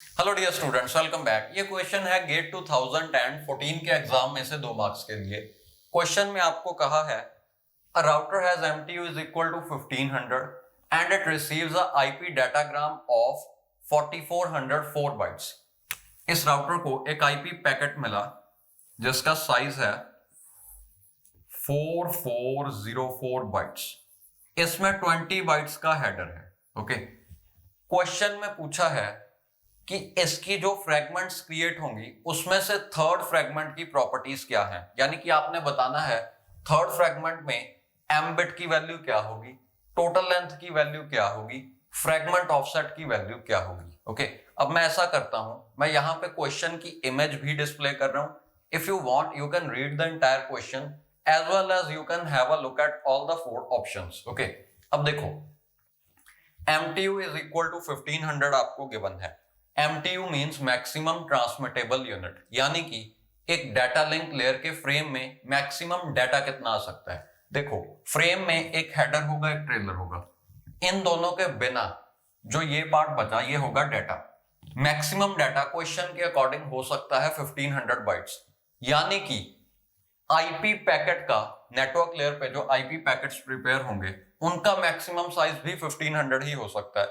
Hello dear students, welcome back. ये question है GATE 2014 के एग्जाम में से 2 मार्क्स के लिए। क्वेश्चन में आपको कहा है अ router has MTU is equal to 1500 and it receives a IP datagram of 4404 bytes. इस राउटर को एक आईपी पैकेट मिला जिसका साइज है 4404 बाइट्स। इसमें 20 बाइट्स का हेडर है। ओके, क्वेश्चन में पूछा है कि इसकी जो फ्रैगमेंट्स क्रिएट होंगी उसमें से थर्ड फ्रैगमेंट की प्रॉपर्टीज क्या हैं, यानी कि आपने बताना है थर्ड फ्रैगमेंट में एम बिट की वैल्यू क्या होगी, टोटल लेंथ की वैल्यू क्या होगी, फ्रैगमेंट ऑफसेट की वैल्यू क्या होगी। ओके, अब मैं ऐसा करता हूं, मैं यहां पे क्वेश्चन की इमेज भी डिस्प्ले कर रहा हूं। If you want you can read the entire question as well as you can have a look at all the 4 options. Okay, अब देखो MTU इज इक्वल टू 1500 आपको गिवन है। MTU means maximum transmittable unit, यानी कि एक data link layer के frame में maximum data कितना आ सकता है। देखो, फ्रेम में एक हेडर होगा, एक ट्रेलर होगा। इन दोनों के बिना जो ये पार्ट बचा ये होगा डाटा। मैक्सिमम डाटा क्वेश्चन के अकॉर्डिंग हो सकता है 1500 बाइट्स, यानी कि आईपी पैकेट का नेटवर्क लेयर पे जो आईपी पैकेट्स प्रिपेयर होंगे उनका मैक्सिमम साइज भी 1500 ही हो सकता है,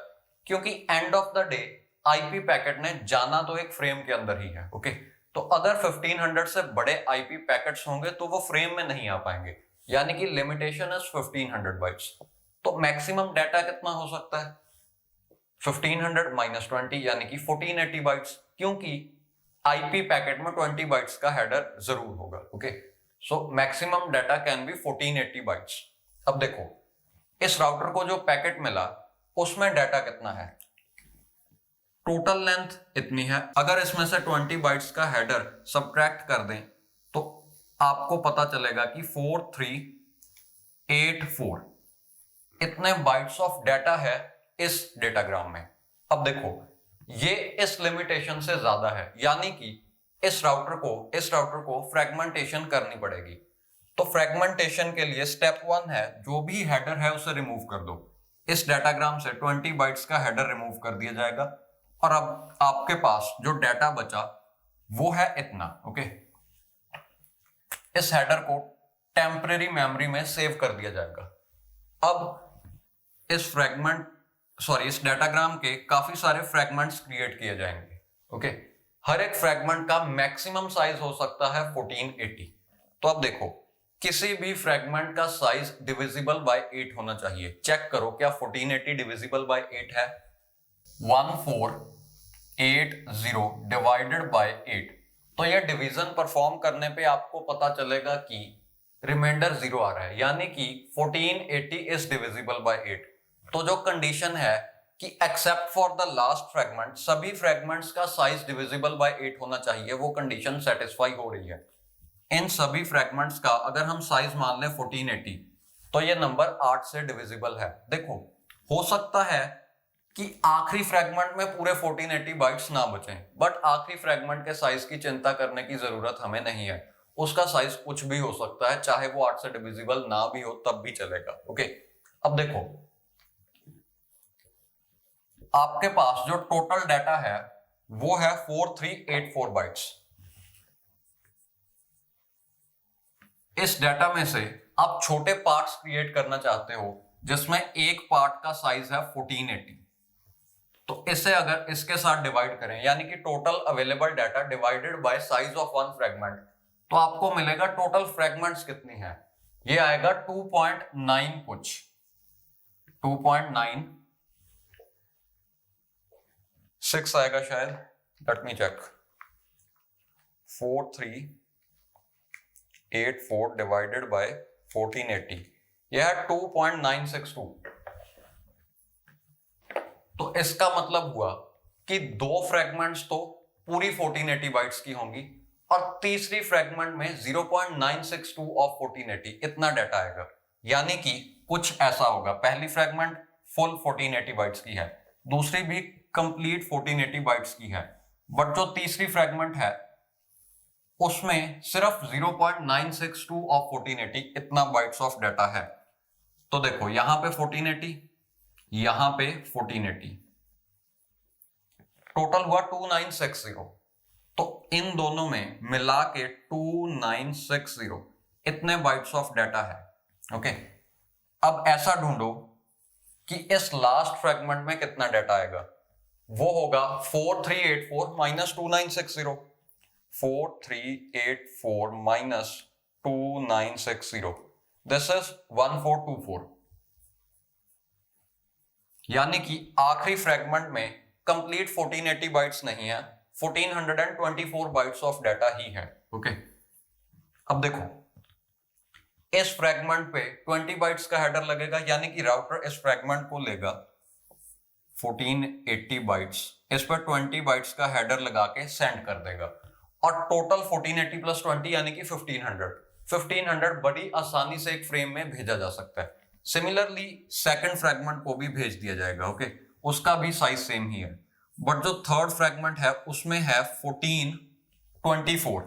क्योंकि end of the day IP packet ने जाना तो एक फ्रेम के अंदर ही है। ओके, तो अगर 1500 से बड़े आईपी पैकेट्स होंगे तो वो फ्रेम में नहीं आ पाएंगे, यानी कि लिमिटेशन इज 1500 बाइट्स। तो मैक्सिमम डाटा कितना हो सकता है 1500 माइनस 20 यानी कि 1480 बाइट्स, क्योंकि आईपी पैकेट में 20 बाइट्स का हेडर जरूर होगा। Okay, so maximum data can be 1480 bytes. अब देखो, इस राउटर को जो पैकेट मिला उसमें डाटा कितना है, टोटल लेंथ इतनी है। अगर इसमें से 20 बाइट्स का हेडर सब्ट्रैक्ट कर दें तो आपको पता चलेगा कि 4384 इतने बाइट्स ऑफ डाटा है इस डेटाग्राम में। अब देखो, ये इस लिमिटेशन से ज्यादा है, यानी कि इस राउटर को फ्रेगमेंटेशन करनी पड़ेगी। तो फ्रेगमेंटेशन के लिए स्टेप 1 है, जो भी हेडर है उसे रिमूव कर दो। इस डाटाग्राम से 20 बाइट्स का हेडर रिमूव कर दिया जाएगा और अब आपके पास जो डाटा बचा वो है इतना। ओके, इस हेडर को टेम्परेरी मेमोरी में सेव कर दिया जाएगा। अब इस डाटाग्राम के काफी सारे फ्रैगमेंट्स क्रिएट किए जाएंगे। ओके, हर एक फ्रैगमेंट का मैक्सिमम साइज हो सकता है 1480। तो अब देखो, किसी भी फ्रैगमेंट का साइज डिविजिबल बाय 8 होना चाहिए। चेक करो क्या 1480 डिविजिबल बाय 8 है। 1480 डिवाइडेड बाय 8, तो यह डिवीजन परफॉर्म करने पे आपको पता चलेगा कि रिमाइंडर 0 आ रहा है, यानी कि 1480 इज डिविजिबल बाय 8। तो जो कंडीशन है कि except for the last fragment सभी फ्रैगमेंट्स का साइज डिविजिबल बाय 8 होना चाहिए, वो कंडीशन सेटिस्फाई हो रही है। इन सभी फ्रैगमेंट्स का अगर हम साइज मान लें 1480, तो ये नंबर 8 से डिविजिबल है। देखो, हो सकता है कि आखिरी फ्रैगमेंट में पूरे 1480 बाइट्स ना बचें, बट आखिरी फ्रैगमेंट के साइज की चिंता करने की जरूरत हमें नहीं है। उसका साइज कुछ भी हो सकता है, चाहे वो 8 से डिविजिबल ना भी हो तब भी चलेगा। ओके, अब देखो, आपके पास जो टोटल डाटा है वो है 4384 बाइट्स। इस डाटा में से आप छोटे पार्ट्स क्रिएट करना चाहते हो जिसमें एक पार्ट का साइज है 1480। तो इसे अगर इसके साथ डिवाइड करें, यानी कि total available data divided by size of one fragment, तो आपको मिलेगा टोटल फ्रैगमेंट्स कितनी है। ये आएगा 2.9 कुछ, 2.96 आएगा शायद। Let me check. 4384 divided by 1480, यह है 2.962। तो इसका मतलब हुआ कि दो फ्रैगमेंट्स तो पूरी 1480 बाइट्स की होंगी और तीसरी फ्रैगमेंट में 0.962 ऑफ 1480 इतना डाटा आएगा। यानी कि कुछ ऐसा होगा, पहली फ्रैगमेंट फुल 1480 बाइट्स की है, दूसरी भी कंप्लीट 1480 बाइट्स की है, बट जो तीसरी फ्रैगमेंट है उसमें सिर्फ 0.962 ऑफ 1480 इतना बाइट्स ऑफ डाटा है। तो देखो, यहां पे 1480, यहां पे 1480, टोटल हुआ 2960। तो इन दोनों में मिला के 2960 इतने बाइट्स ऑफ डाटा है। ओके, अब ऐसा ढूंढो कि इस लास्ट फ्रेगमेंट में कितना डाटा आएगा। वो होगा 4384 माइनस 2960। 4384 minus 2960, this is 1424। यानी कि आखिरी फ्रेगमेंट में कंप्लीट 1480 बाइट्स नहीं है, 1424 बाइट्स ऑफ डाटा ही है। ओके, अब देखो इस फ्रेगमेंट पे 20 बाइट्स का हेडर लगेगा, यानी कि राउटर इस फ्रेगमेंट को लेगा 1480 बाइट्स, इस पर 20 बाइट्स का हेडर लगा के सेंड कर देगा, और टोटल 1480 प्लस 20 यानी कि 1500 बड़ी आसानी से एक फ्रेम में भेजा जा सकता है। सिमिलरली सेकंड फ्रेगमेंट को भी भेज दिया जाएगा। ओके, उसका भी साइज सेम ही है, बट जो थर्ड फ्रेगमेंट है उसमें है 1424।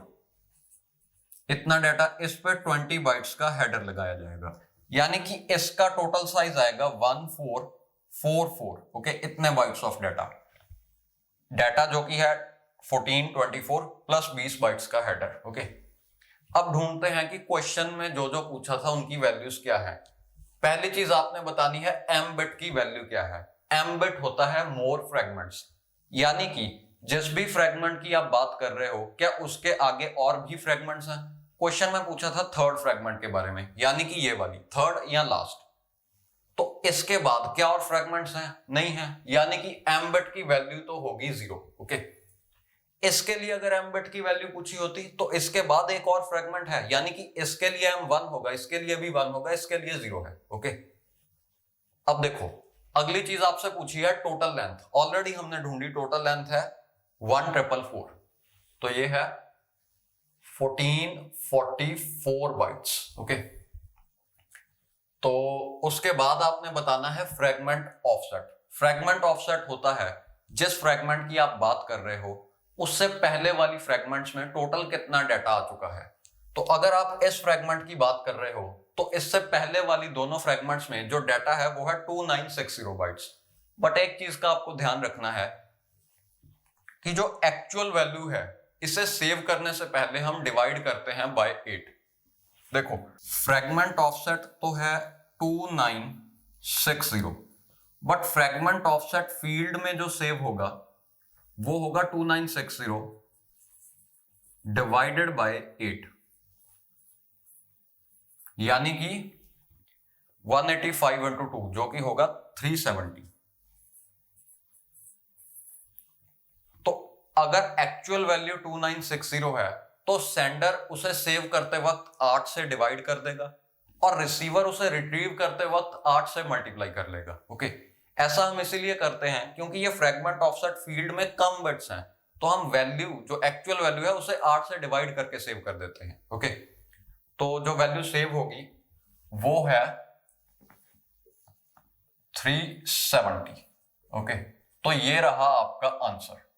इतना डाटा, इस पे 20 बाइट्स का हेडर लगाया जाएगा, यानी कि इसका टोटल साइज आएगा 1444। ओके, इतने बाइट्स ऑफ डाटा जो कि है 1424 प्लस 20 बाइट्स का हेडर। ओके, अब ढूंढते हैं कि क्वेश्चन में जो जो पूछा था उनकी वैल्यूज क्या है। पहली चीज आपने बतानी है एम बिट की वैल्यू क्या है। एम बिट होता है मोर फ्रेगमेंट्स, यानी कि जिस भी फ्रेगमेंट की आप बात कर रहे हो क्या उसके आगे और भी फ्रेगमेंट्स हैं। क्वेश्चन में पूछा था थर्ड फ्रेगमेंट के बारे में, यानी कि ये वाली थर्ड या लास्ट, तो इसके बाद क्या और फ्रेगमेंट्स हैं? नहीं है, यानी कि एम बिट की वैल्यू तो होगी 0। ओके, इसके लिए अगर एम बिट की वैल्यू पूछी होती तो इसके बाद एक और फ्रेगमेंट है, यानी कि इसके लिए एम 1 होगा, इसके लिए भी 1 होगा, इसके लिए 0 है। ओके, अब देखो अगली चीज आपसे पूछी है टोटल लेंथ। ऑलरेडी हमने ढूंढी, टोटल लेंथ है 1444, तो ये है 1444 बाइट्स। ओके, तो उसके बाद आपने बताना है फ्रेगमेंट ऑफसेट। फ्रेगमेंट ऑफसेट होता है जिस फ्रेगमेंट की आप बात कर रहे हो उससे पहले वाली फ्रेगमेंट्स में टोटल कितना डाटा आ चुका है। तो अगर आप इस फ्रेगमेंट की बात कर रहे हो तो इससे पहले वाली दोनों फ्रेगमेंट्स में जो डाटा है वो है 2960 बाइट्स। बट एक चीज का आपको ध्यान रखना है कि जो एक्चुअल वैल्यू है इसे सेव करने से पहले हम डिवाइड करते हैं बाय 8। देखो फ्रेगमेंट ऑफसेट तो है 2960, बट फ्रेगमेंट ऑफसेट फील्ड में जो सेव होगा वो होगा 2960 डिवाइडेड बाय 8, यानी कि 185 इंटू 2 जो कि होगा 370। तो अगर एक्चुअल वैल्यू 2960 है तो सेंडर उसे सेव करते वक्त 8 से डिवाइड कर देगा और रिसीवर उसे रिट्रीव करते वक्त 8 से मल्टीप्लाई कर लेगा। ओके, ऐसा हम इसीलिए करते हैं क्योंकि ये फ्रेगमेंट ऑफसेट फील्ड में कम बिट्स हैं, तो हम वैल्यू जो एक्चुअल वैल्यू है उसे 8 से डिवाइड करके सेव कर देते हैं। ओके, तो जो वैल्यू सेव होगी वो है 370। ओके, तो ये रहा आपका आंसर।